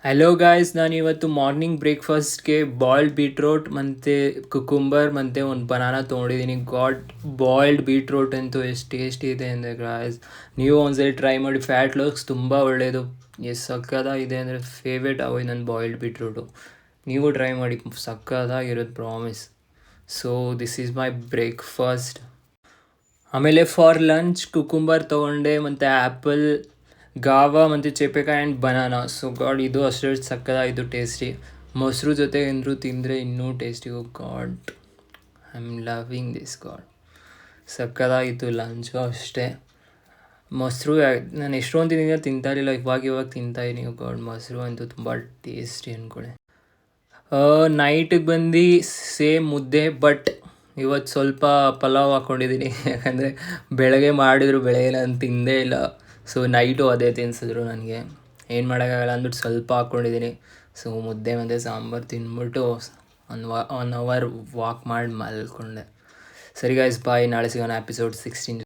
Hello guys, ನಾನು ಇವತ್ತು morning ಬ್ರೇಕ್ಫಾಸ್ಟ್ಗೆ boiled beetroot ಮತ್ತು ಕುಕುಂಬರ್ ಮತ್ತು ಒಂದು ಬನಾನಾ ತೊಗೊಂಡಿದ್ದೀನಿ. ಬಾಯ್ಲ್ಡ್ ಬೀಟ್ರೋಟ್ ಅಂತೂ ಎಷ್ಟು ಟೇಸ್ಟಿ ಇದೆ ಅಂದರೆ ಗಾಯ್ಸ್, ನೀವು ಒಂದ್ಸರಿ ಟ್ರೈ ಮಾಡಿ. ಫ್ಯಾಟ್ ಲಾಸ್ ತುಂಬ ಒಳ್ಳೆಯದು. ಎಷ್ಟು ಸಕ್ಕತ್ತಾಗಿದೆ ಅಂದರೆ ಫೇವ್ರೇಟ್ ಆಗೋಯ್ತು ನನ್ನ ಬಾಯ್ಲ್ಡ್ ಬೀಟ್ರೋಟು. ನೀವು ಟ್ರೈ ಮಾಡಿ, ಸಕ್ಕತ್ತಾಗಿರೋದು promise. So this is my breakfast. ಆಮೇಲೆ ಫಾರ್ ಲಂಚ್ ಕುಕುಂಬರ್ ತೊಗೊಂಡೆ ಮತ್ತು ಆ್ಯಪಲ್, ಗಾವಾ ಮತ್ತು ಚೇಪೆಕಾಯಿ ಆ್ಯಂಡ್ ಬನಾನಾ. ಸೊ ಇದು ಅಷ್ಟು ಸಕ್ಕತ್ತಾಯಿತು, ಟೇಸ್ಟಿ. ಮೊಸರು ಜೊತೆ ಏನಾದ್ರು ತಿಂದರೆ ಇನ್ನೂ tasty. God, I am loving this. ಸಕ್ಕತ್ತಾಗಿತ್ತು ಲಂಚು ಅಷ್ಟೇ. ಮೊಸರು ನಾನು ಎಷ್ಟೊಂದು ದಿನದಿಂದ ತಿಂತಾ ಇರಲಿಲ್ಲ, ಇವಾಗ ತಿಂತಾಯಿದ್ದೀನಿ. ಮೊಸರು ಅಂತೂ ತುಂಬ ಟೇಸ್ಟಿ ಅಂದ್ಕೊಳ್ಳಿ. ನೈಟಿಗೆ ಬಂದು ಸೇಮ್ ಮುದ್ದೆ, ಬಟ್ ಇವತ್ತು ಸ್ವಲ್ಪ ಪಲಾವ್ ಹಾಕ್ಕೊಂಡಿದ್ದೀನಿ. ಯಾಕಂದರೆ ಬೆಳಗ್ಗೆ ಬೆಳಗ್ಗೆ ನಾನು ತಿಂದೇ ಇಲ್ಲ. ಸೊ ನೈಟು ಅದೇ ತಿನ್ಸಿದ್ರು ನನಗೆ, ಏನು ಮಾಡೋಕ್ಕಾಗಲ್ಲ ಅಂದ್ಬಿಟ್ಟು ಸ್ವಲ್ಪ ಹಾಕ್ಕೊಂಡಿದ್ದೀನಿ. ಸೊ ಮುದ್ದೆ ಮತ್ತು ಸಾಂಬಾರು ತಿಂದ್ಬಿಟ್ಟು ಒನ್ ಅವರ್ ವಾಕ್ ಮಾಡಿ ಮಲ್ಕೊಂಡೆ. ಸರಿ ಗಾಯ್ಸ್, ಬಾಯ್. ನಾಳೆ ಸಿಗೋಣ ಎಪಿಸೋಡ್ 16.